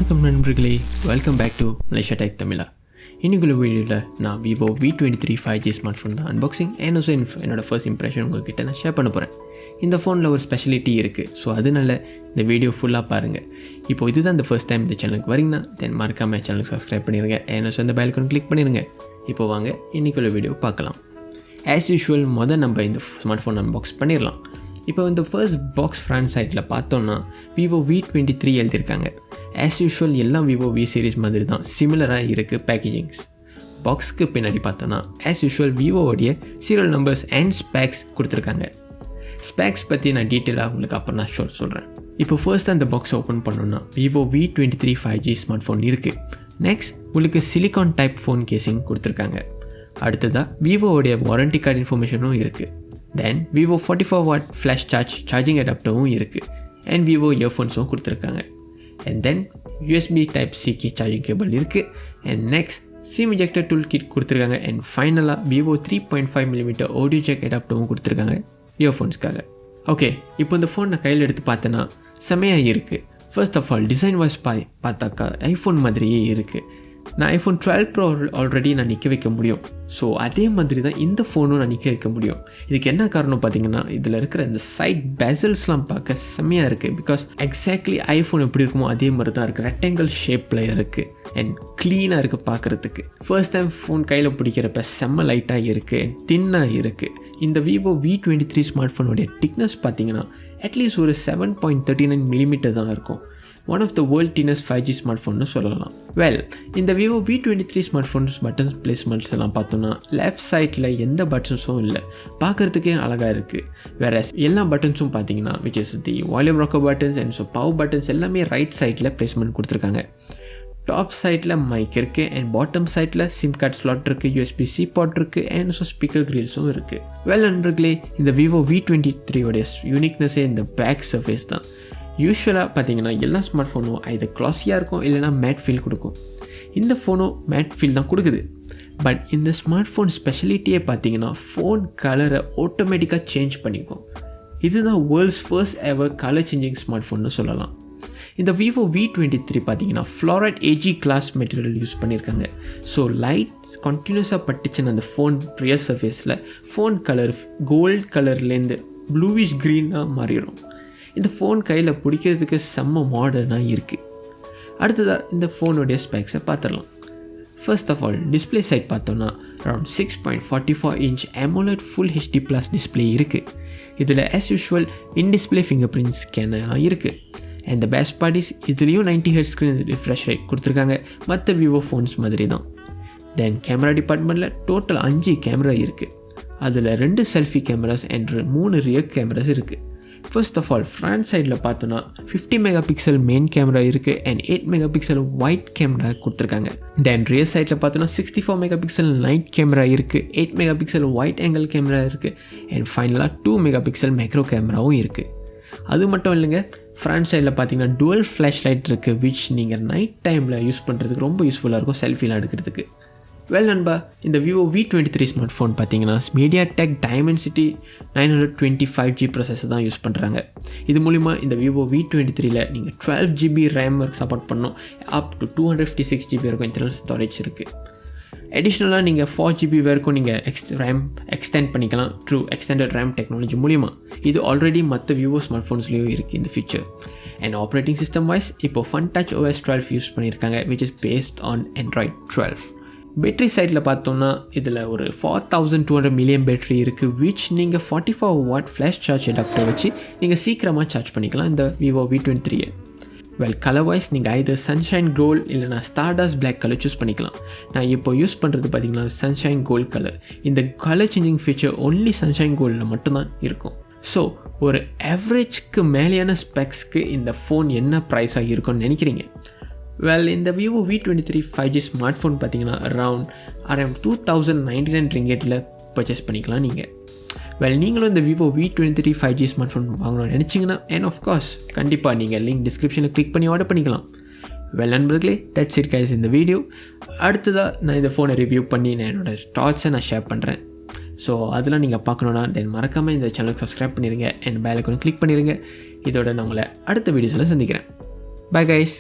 வணக்கம் நண்பர்களே, welcome back to malaysiatechtamizha. இன்னைக்குள்ள வீடியோவில் நான் Vivo V23 5G smart phone தான் அன்பாக்சிங் அண்ட் ஆல்சோ என்னோட ஃபர்ஸ்ட் இம்ப்ரெஷன் உங்கள்கிட்ட நான் ஷேர் பண்ண போகிறேன். இந்த ஃபோனில் ஒரு ஸ்பெஷாலிட்டி இருக்குது, ஸோ அதனால இந்த வீடியோ ஃபுல்லாக பாருங்கள். இப்போ இதுதான் இந்த ஃபர்ஸ்ட் டைம் இந்த சேனலுக்கு வரீங்கன்னா தென் மறக்காமல் சேனலுக்கு சப்ஸ்கிரைப் பண்ணிடுங்க அண்ட் ஆல்சோ இந்த பெல் ஐகான் கிளிக் பண்ணிடுங்க. இப்போ வாங்க இன்னைக்குள்ள வீடியோ பார்க்கலாம். ஆஸ் யூஷுவல் நம்ம இந்த ஸ்மார்ட் ஃபோன் அன்பாக்ஸ் பண்ணிடலாம். இப்போ இந்த ஃபர்ஸ்ட் பாக்ஸ் ஃப்ரண்ட் சைடில் பார்த்தோன்னா Vivo V23 எழுதியிருக்காங்க. ஆஸ் யூஷுவல் எல்லாம் Vivo V சீரிஸ் மாதிரி தான் சிமிலராக இருக்குது பேக்கேஜிங்ஸ். பாக்ஸுக்கு பின்னாடி பார்த்தோன்னா ஆஸ் யூஷுவல் விவோடைய சீரியல் நம்பர்ஸ் அண்ட் ஸ்பேக்ஸ் கொடுத்துருக்காங்க. ஸ்பேக்ஸ் பற்றி நான் டீட்டெயிலாக உங்களுக்கு அப்புறம் நான் சொல்கிறேன். இப்போ ஃபர்ஸ்ட் அந்த பாக்ஸ் ஓப்பன் பண்ணோன்னா Vivo V23 5G smart phone இருக்குது. நெக்ஸ்ட் உங்களுக்கு சிலிகான் டைப் ஃபோன் கேசிங் கொடுத்துருக்காங்க. அடுத்ததாக விவோடைய வாரண்டி கார்டு இன்ஃபர்மேஷனும் இருக்குது. Then Vivo 44W flash charging அடாப்டரும் இருக்குது அண்ட் Vivo இயர்ஃபோன்ஸும் கொடுத்துருக்காங்க. And then USB Type-C charging cable இருக்குது. And next SIM ejector tool kit கொடுத்துருக்காங்க. அண்ட் ஃபைனலாக Vivo 3.5mm ஆடியோ ஜாக் அடாப்டரும் கொடுத்துருக்காங்க இயர்ஃபோன்ஸ்க்காக. ஓகே, இப்போ இந்த ஃபோன் நான் கையில் எடுத்து பார்த்தேன்னா செமையாக இருக்குது. First of all design wise பார்த்தாக்கா ஐஃபோன் மாதிரியே இருக்குது. நான் iPhone 12 Pro ஆல்ரெடி நான் நிற்க வைக்க முடியும். ஸோ அதே மாதிரி தான் இந்த ஃபோனும் நான் நிற்க வைக்க முடியும். இதுக்கு என்ன காரணம் பார்த்தீங்கன்னா இதில் இருக்கிற இந்த சைட் பெசல்ஸ்லாம் பார்க்க செம்மையாக இருக்குது. பிகாஸ் எக்ஸாக்ட்லி ஐஃபோன் எப்படி இருக்குமோ அதே மாதிரி தான் இருக்குது. ரெக்டாங்கிள் ஷேப்பில் இருக்குது அண்ட் க்ளீனாக இருக்குது பார்க்குறதுக்கு. ஃபர்ஸ்ட் டைம் ஃபோன் கையில் பிடிக்கிறப்ப செம்ம லைட்டாக இருக்குது அண்ட் தின்னாக இருக்குது. இந்த Vivo V23 ஸ்மார்ட் ஃபோனுடைய திக்னஸ் பார்த்தீங்கன்னா அட்லீஸ்ட் ஒரு 7.39mm தான் இருக்கும். One of the world thinnest 5G smart ஃபோன்னு சொல்லலாம். இந்த Vivo V23 smart phones buttons placements எல்லாம் பார்த்தோன்னா லெஃப்ட் சைடில் எந்த பட்டன்ஸும் இல்லை, பார்க்குறதுக்கே அழகாக இருக்குது. வேறு எல்லா பட்டன்ஸும் பார்த்தீங்கன்னா which is the volume rocker buttons and so power buttons எல்லாமே ரைட் சைடில் பிளேஸ்மெண்ட் கொடுத்துருக்காங்க. டாப் சைடில் மைக் இருக்குது அண்ட் பாட்டம் சைடில் சிம் கார்ட் ஸ்லாட் இருக்குது, USB-C போர்ட் இருக்குது அண்ட் ஸோ ஸ்பீக்கர் கிரில்ஸும் இருக்குது. நண்பர்களே, இந்த Vivo V23 யூனிக்னஸே இந்த பேக் சர்ஃபேஸ் தான். யூஸ்வலாக பார்த்தீங்கன்னா எல்லா ஸ்மார்ட் ஃபோனும் இது க்ளாஸியாக இருக்கும், இல்லைனா மேட் ஃபீல் கொடுக்கும். இந்த ஃபோனும் மேட் ஃபீல் தான் கொடுக்குது. பட் இந்த ஸ்மார்ட் ஃபோன் ஸ்பெஷலிட்டியே பார்த்தீங்கன்னா ஃபோன் கலரை ஆட்டோமேட்டிக்காக சேஞ்ச் பண்ணிக்கும். இதுதான் world's first ever colour changing smart ஃபோன்னு சொல்லலாம். இந்த Vivo V23 பார்த்தீங்கன்னா fluorite AG glass material use பண்ணியிருக்காங்க. ஸோ லைட் கண்டினியூஸாக பட்டுச்சுன்னு அந்த ஃபோன் ரியர் சர்ஃபேஸில் ஃபோன் கலர் கோல்ட் கலர்லேருந்து ப்ளூவிஷ் க்ரீனாக மாறிடும். இந்த ஃபோன் கையில் பிடிக்கிறதுக்கு செம்ம மாடர்னாக இருக்குது. அடுத்ததாக இந்த ஃபோனுடைய ஸ்பெக்ஸை பார்த்துடலாம். First of all display side பார்த்தோன்னா around 6.44 inch AMOLED full HD+ display இருக்குது. இதில் as usual in display fingerprint ஸ்கேனர்லாம் இருக்குது. And the best part is இதுலேயும் 90Hz ஸ்க்ரீன் ரிஃப்ரெஷ் ரேட் கொடுத்துருக்காங்க, மற்ற விவோ ஃபோன்ஸ் மாதிரி தான். தென் கேமரா டிபார்ட்மெண்ட்டில் டோட்டல் 5 கேமரா இருக்குது. அதில் 2 selfie cameras and 3 rear cameras இருக்குது. ஃபர்ஸ்ட் ஆஃப் ஆல் ஃப்ரண்ட் சைடில் பார்த்தோன்னா 50 MP மெயின் கேமரா இருக்குது அண்ட் 8 MP ஒயிட் கேமரா கொடுத்துருக்காங்க. தென் ரியர் சைடில் பார்த்தோன்னா 64 MP நைட் கேமரா இருக்குது, 8 MP ஒயிட் ஆங்கிள் கேமரா இருக்குது அண்ட் ஃபைனலாக 2 MP மேக்ரோ கேமராவும் இருக்குது. அது மட்டும் இல்லைங்க, ஃப்ரண்ட் சைடில் பார்த்தீங்கன்னா டுவல் ஃப்ளாஷ் லைட் இருக்குது, விச் நீங்கள் நைட் டைமில் யூஸ் பண்ணுறதுக்கு ரொம்ப யூஸ்ஃபுல்லாக இருக்கும் செல்ஃபிலாம் எடுக்கிறதுக்கு. நண்பா, இந்த Vivo V23 ஸ்மார்ட் ஃபோன் பார்த்தீங்கன்னா MediaTek Dimensity 920 5G ப்ராசஸர் தான் யூஸ் பண்ணுறாங்க. இது மூலிமா இந்த Vivo V23ல் நீங்கள் 12GB RAM சப்போர்ட் பண்ணணும், அப் டு 256GB வரைக்கும் இன்டர்னல் ஸ்டோரேஜ் இருக்குது. அடிஷ்னலாக நீங்கள் 4GB வரைக்கும் நீங்கள் RAM எக்ஸ்டெண்ட் பண்ணிக்கலாம் த்ரூ எக்ஸ்டெண்டட் RAM டெக்னாலஜி மூலிமா. இது ஆல்ரெடி மற்ற Vivo ஸ்மார்ட் ஃபோன்ஸ்லேயும் இருக்குது இந்த feature. And operating system wise இப்போ FunTouch OS 12 யூஸ் பண்ணியிருக்காங்க, which is based on Android 12. Battery சைடில் பார்த்தோன்னா இதில் ஒரு 4200 mAh பேட்டரி இருக்குது, விச் நீங்கள் 44W ஃப்ளாஷ் சார்ஜ் அடாப்டர் வச்சு நீங்கள் சீக்கிரமாக சார்ஜ் பண்ணிக்கலாம் இந்த Vivo V23. கலர் வைஸ் நீங்கள் either சன்ஷைன் கோல்ட் இல்லைனா ஸ்டார்டஸ்ட் பிளாக் கலர் சூஸ் பண்ணிக்கலாம். நான் இப்போ யூஸ் பண்ணுறது பார்த்தீங்கன்னா சன்ஷைன் கோல்ட் கலர். இந்த colour changing feature only sunshine கோல்டில் மட்டும்தான் இருக்கும். ஸோ ஒரு ஆவரேஜ்க்கு மேலேயான ஸ்பெக்ஸ்க்கு இந்த ஃபோன் என்ன ப்ரைஸாக இருக்கும்னு நினைக்கிறீங்க? இந்த Vivo V23 5G smart phone பார்த்தீங்கன்னா அரௌண்ட் 2099 ரிங்கெட்டில் பர்ச்சேஸ் பண்ணிக்கலாம் நீங்கள். நீங்களும் இந்த Vivo V23 5G smart phone வாங்கணும்னு நினச்சிங்கன்னா அண்ட் ஆஃப்கோர்ஸ் கண்டிப்பாக நீங்கள் லிங்க் டிஸ்கிரிப்ஷனில் கிளிக் பண்ணி ஆர்டர் பண்ணிக்கலாம். நண்பர்களே, தட்ஸ் இட் கைஸ் இந்த வீடியோ. அடுத்ததாக நான் இந்த ஃபோனை ரிவ்யூ பண்ணி நான் என்னோடய தாட்ஸை நான் ஷேர் பண்ணுறேன். ஸோ அதெல்லாம் நீங்கள் பார்க்கணுன்னா தென் மறக்காமல் இந்த சேனலுக்கு சப்ஸ்கிரைப் பண்ணிடுங்க அண்ட் பெல் ஐகானை கிளிக் பண்ணிடுங்க. இதோட நான் உங்களை அடுத்த வீடியோஸில் சந்திக்கிறேன். Bye guys.